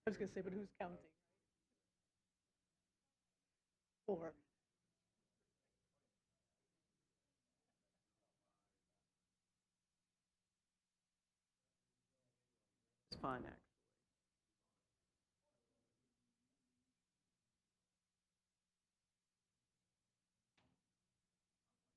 I was going to say, but who's counting? 4. It's fun, actually.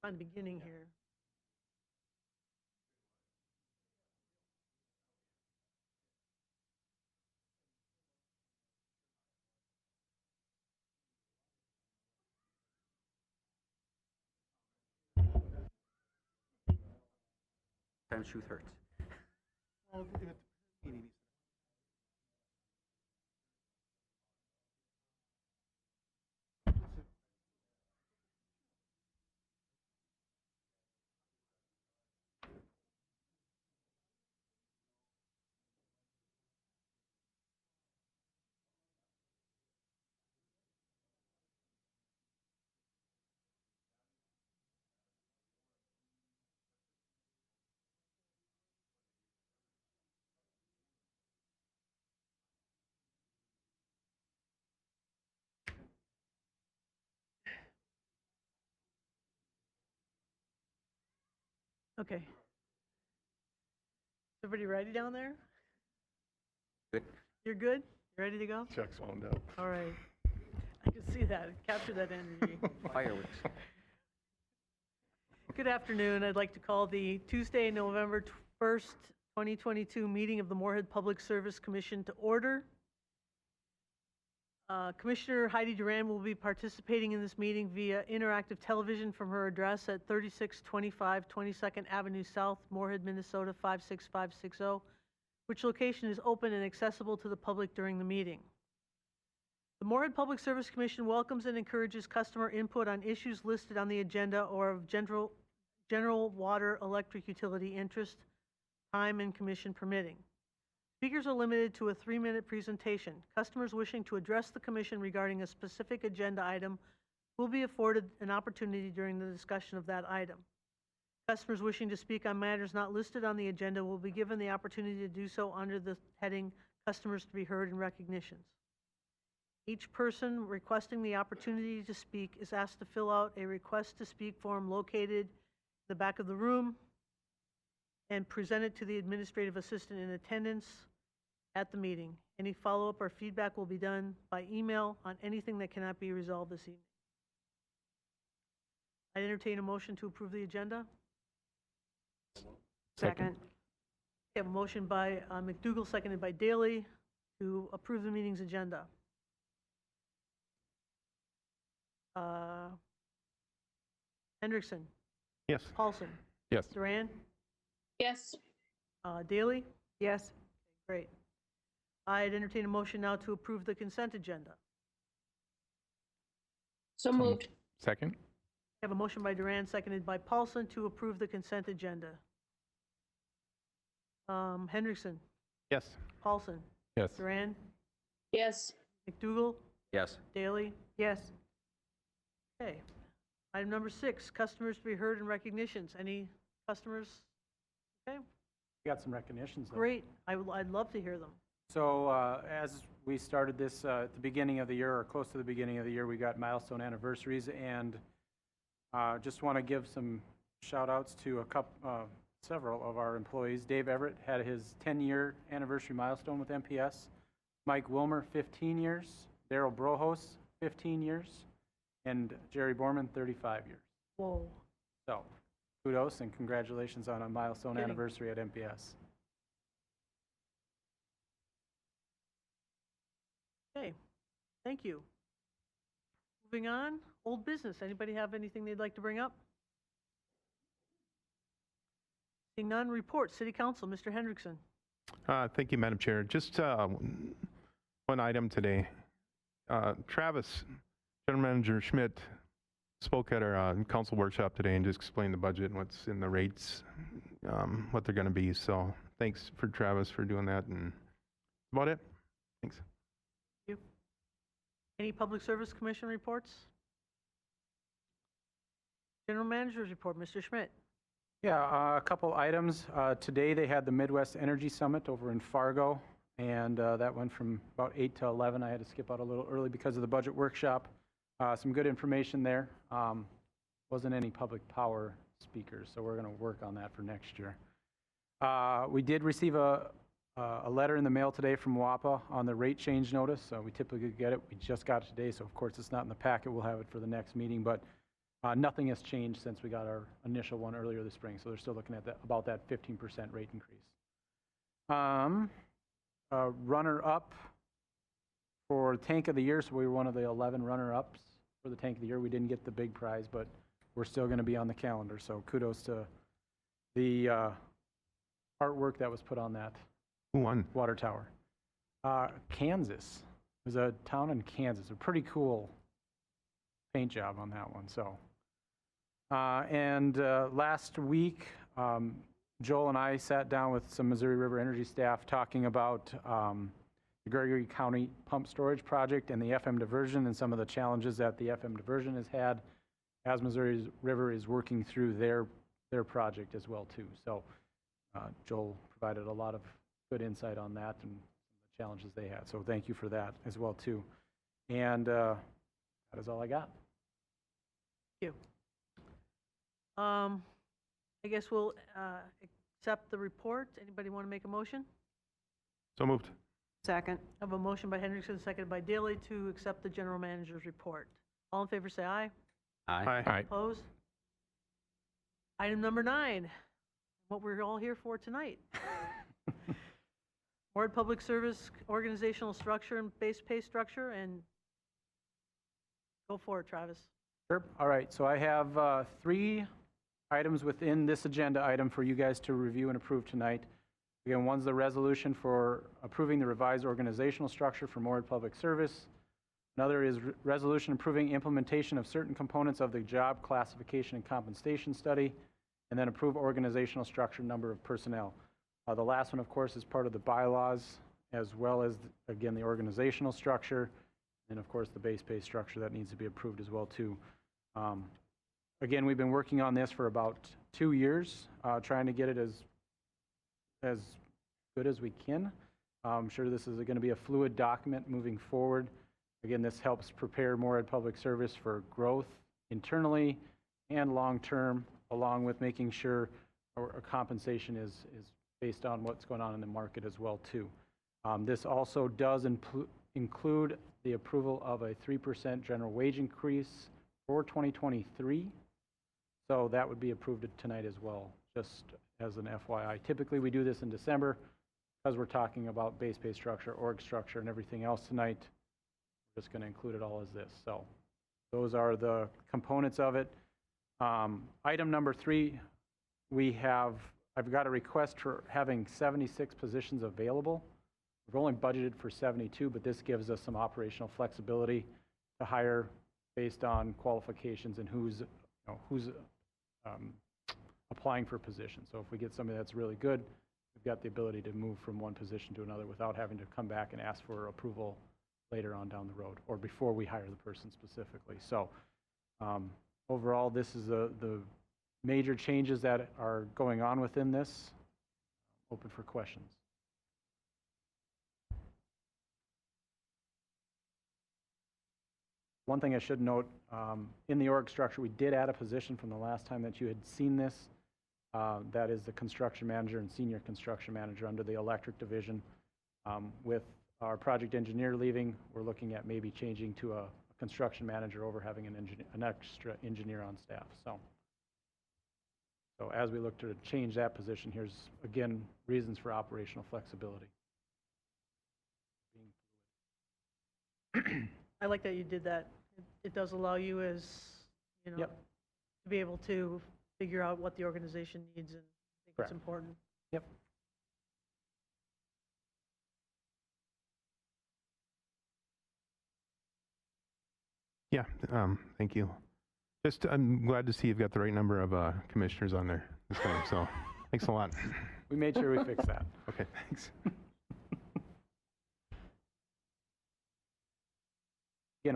On the beginning here. Sometimes truth hurts. Well, at the meeting, Okay. Everybody ready down there? Good. You're good? You ready to go? Chuck's wound up. All right. I can see that. Capture that energy. Fireworks. Good afternoon. I'd like to call the Tuesday, November 1st, 2022 meeting of the Moorhead Public Service Commission to order. Commissioner Heidi Duran will be participating in this meeting via interactive television from her address at 3625 22nd Avenue South, Moorhead, Minnesota 56560, which location is open and accessible to the public during the meeting. The Moorhead Public Service Commission welcomes and encourages customer input on issues listed on the agenda or of general water electric utility interest, time and commission permitting. Speakers are limited to a 3-minute presentation. Customers wishing to address the commission regarding a specific agenda item will be afforded an opportunity during the discussion of that item. Customers wishing to speak on matters not listed on the agenda will be given the opportunity to do so under the heading Customers to be Heard and Recognitions. Each person requesting the opportunity to speak is asked to fill out a request to speak form located in the back of the room and present it to the administrative assistant in attendance at the meeting. Any follow-up or feedback will be done by email on anything that cannot be resolved this evening. I entertain a motion to approve the agenda. Second. We have a motion by McDougall, seconded by Daly, to approve the meeting's agenda. Hendrickson. Yes. Paulson. Yes. Duran. Yes. Daly. Yes. Okay, great. I'd entertain a motion now to approve the consent agenda. So moved. Second. We have a motion by Duran, seconded by Paulson, to approve the consent agenda. Hendrickson. Yes. Paulson. Yes. Duran. Yes. McDougall. Yes. Daly. Yes. Okay. Item number 6, customers to be heard and recognitions. Any customers? Okay, Got some recognitions, though. great. I'd love to hear them. So as we started this at the beginning of the year, or close to the beginning of the year, we got milestone anniversaries, and just want to give some shout outs to several of our employees. Dave Everett had his 10-year anniversary milestone with MPS. Mike Wilmer, 15 years. Daryl Brohos, 15 years. And Jerry Borman, 35 years. Whoa. So kudos and congratulations on a milestone Kidding. anniversary at MPS. Okay, thank you. Moving on, old business. Anybody have anything they'd like to bring up? Seeing none, report. City Council, Mr. Hendrickson. Thank you, Madam Chair. Just one item today. Travis, General Manager Schmidt, spoke at our council workshop today and just explained the budget and what's in the rates, what they're going to be. So thanks for Travis for doing that, and that's about it. Thanks. Thank you. Any Public Service Commission reports? General Manager's report, Mr. Schmidt. Yeah, a couple items. Today they had the Midwest Energy Summit over in Fargo, and that went from about 8 to 11. I had to skip out a little early because of the budget workshop. Some good information there. Wasn't any public power speakers, so we're going to work on that for next year. We did receive a letter in the mail today from WAPA on the rate change notice. We typically get it. We just got it today, so of course it's not in the packet. We'll have it for the next meeting, but nothing has changed since we got our initial one earlier this spring, so they're still looking at that, about that 15% rate increase. Runner-up for Tank of the Year, so we were one of the 11 runner-ups for the Tank of the Year. We didn't get the big prize, but we're still going to be on the calendar, so kudos to the artwork that was put on that Who won? water tower. Kansas. There's a town in Kansas. A pretty cool paint job on that one. So, last week, Joel and I sat down with some Missouri River Energy staff talking about the Gregory County Pump Storage Project and the FM diversion and some of the challenges that the FM diversion has had as Missouri River is working through their project as well too. So Joel provided a lot of good insight on that and the challenges they had. So thank you for that as well too. And that is all I got. Thank you. I guess we'll accept the report. Anybody want to make a motion? So moved. Second. I have a motion by Hendrickson, seconded by Daley to accept the general manager's report. All in favor say aye. Aye. Aye. Opposed? Item number 9, what we're all here for tonight. Moorhead Public Service organizational structure and base pay structure, and go for it, Travis. Sure. All right. So I have 3 items within this agenda item for you guys to review and approve tonight. Again, one's the resolution for approving the revised organizational structure for Moorhead Public Service. Another is resolution approving implementation of certain components of the job classification and compensation study, and then approve organizational structure, number of personnel. The last one, of course, is part of the bylaws, as well as, again, the organizational structure, and of course, the base pay structure that needs to be approved as well, too. Again, we've been working on this for about 2 years, trying to get it as good as we can. I'm sure this is going to be a fluid document moving forward. Again, this helps prepare Moorhead Public Service for growth internally and long-term, along with making sure our compensation is based on what's going on in the market as well, too. This also does include the approval of a 3% general wage increase for 2023. So that would be approved tonight as well, just as an FYI. Typically, we do this in December because we're talking about base pay structure, org structure, and everything else tonight. We're just going to include it all as this. So those are the components of it. Item number 3, I've got a request for having 76 positions available. We've only budgeted for 72, but this gives us some operational flexibility to hire based on qualifications and who's applying for positions. So if we get somebody that's really good, we've got the ability to move from one position to another without having to come back and ask for approval later on down the road or before we hire the person specifically. So overall, this is the major changes that are going on within this. Open for questions. One thing I should note, in the org structure, we did add a position from the last time that you had seen this. That is the construction manager and senior construction manager under the electric division. With our project engineer leaving, we're looking at maybe changing to a construction manager over having an extra engineer on staff. So as we look to change that position, here's, again, reasons for operational flexibility. I like that you did that. It does allow you, as, you know, Yep. to be able to figure out what the organization needs, and I think Correct. it's important. Yep. Yeah, thank you. Just, I'm glad to see you've got the right number of commissioners on there this time, so thanks a lot. We made sure we fixed that. Okay, thanks. Again,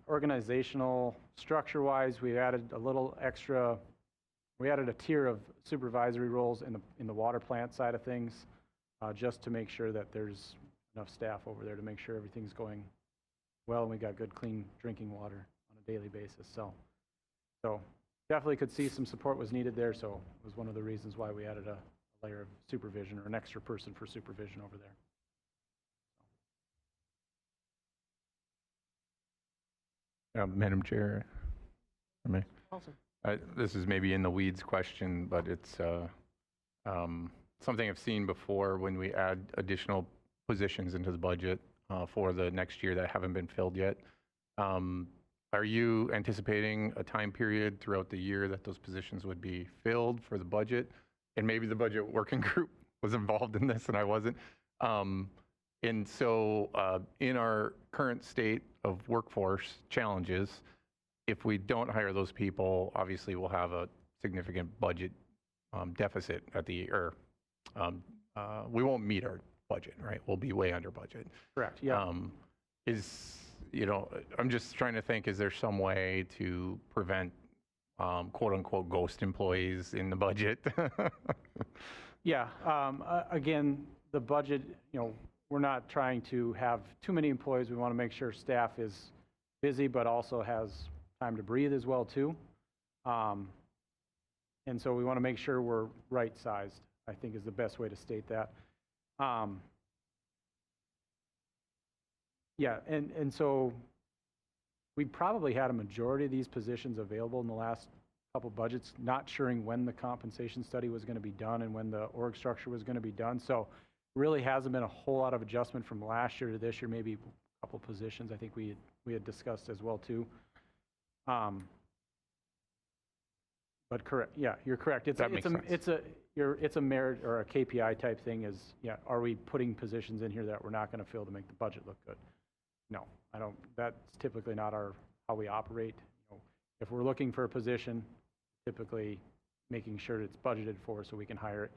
organizational structure-wise, we added a little extra. We added a tier of supervisory roles in the water plant side of things, just to make sure that there's enough staff over there to make sure everything's going well, and we got good, clean drinking water on a daily basis. So definitely could see some support was needed there, so it was one of the reasons why we added a layer of supervision, or an extra person for supervision over there. Madam Chair, I may. Awesome. This is maybe in the weeds question, but it's something I've seen before when we add additional positions into the budget for the next year that haven't been filled yet. Are you anticipating a time period throughout the year that those positions would be filled for the budget? And maybe the budget working group was involved in this and I wasn't. And so in our current state of workforce challenges, if we don't hire those people, obviously we'll have a significant budget deficit at the, or we won't meet our budget, right? We'll be way under budget. Correct, yeah. I'm just trying to think, is there some way to prevent quote unquote ghost employees in the budget? Yeah, again, the budget, we're not trying to have too many employees. We want to make sure staff is busy, but also has time to breathe as well, too. And so we want to make sure we're right-sized, I think is the best way to state that. Yeah, and so we probably had a majority of these positions available in the last couple budgets, not sure when the compensation study was going to be done and when the org structure was going to be done. So really hasn't been a whole lot of adjustment from last year to this year, maybe a couple positions I think we had discussed as well too. But correct, yeah, you're correct. It's a merit or a KPI type thing. Is are we putting positions in here that we're not going to fill to make the budget look good? No, I don't. That's typically not how we operate. If we're looking for a position, typically making sure it's budgeted for so we can hire it.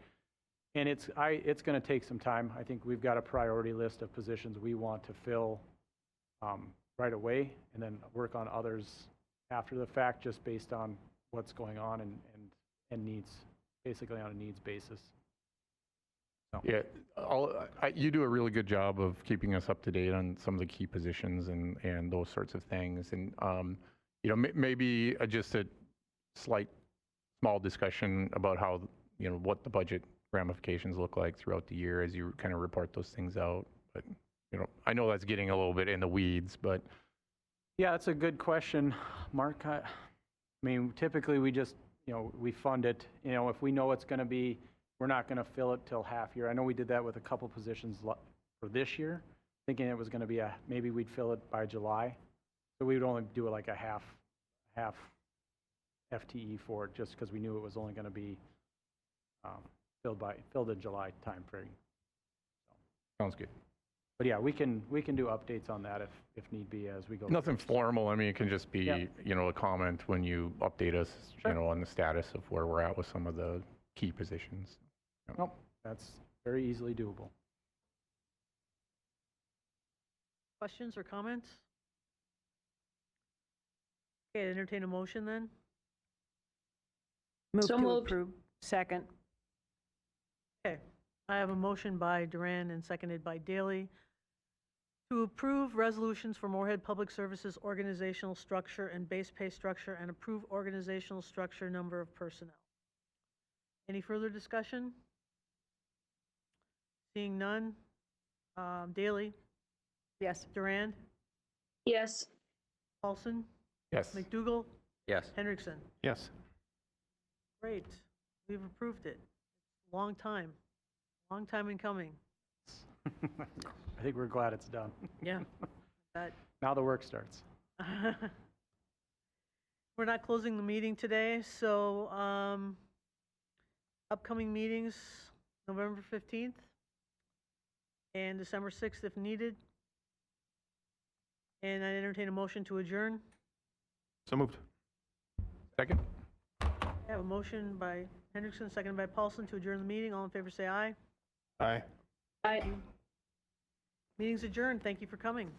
And it's going to take some time. I think we've got a priority list of positions we want to fill right away, and then work on others after the fact, just based on what's going on and needs, basically on a needs basis. So. Yeah, you do a really good job of keeping us up to date on some of the key positions and those sorts of things. And maybe just a small discussion about how what the budget ramifications look like throughout the year as you kind of report those things out. But I know that's getting a little bit in the weeds, but yeah, that's a good question, Mark. I mean, typically we just we fund it. If we know it's going to be, we're not going to fill it till half year. I know we did that with a couple positions for this year, thinking it was going to be maybe we'd fill it by July, so we would only do like a half FTE for it, just because we knew it was only going to be filled in July time frame. sounds good. But yeah, we can do updates on that if need be as we go. Nothing formal. I mean, it can just be Yeah. a comment when you update us, Sure. On the status of where we're at with some of the key positions. Nope, that's very easily doable. Questions or comments? Okay, entertain a motion then. So to moved. approve. Second. Okay, I have a motion by Duran and seconded by Daley to approve resolutions for Moorhead Public Services organizational structure and base pay structure, and approve organizational structure, number of personnel. Any further discussion? Seeing none. Daley, Yes. Duran, Yes. Paulson, Yes. McDougal, Yes. Hendrickson. Yes. Great, we've approved it. Long time in coming. I think we're glad it's done. Yeah. That. Now the work starts. We're not closing the meeting today, so upcoming meetings, November 15th and December 6th if needed. And I entertain a motion to adjourn. So moved. Second? I have a motion by Hendrickson, seconded by Paulson to adjourn the meeting. All in favor say aye. Aye. Aye. Meeting's adjourned. Thank you for coming.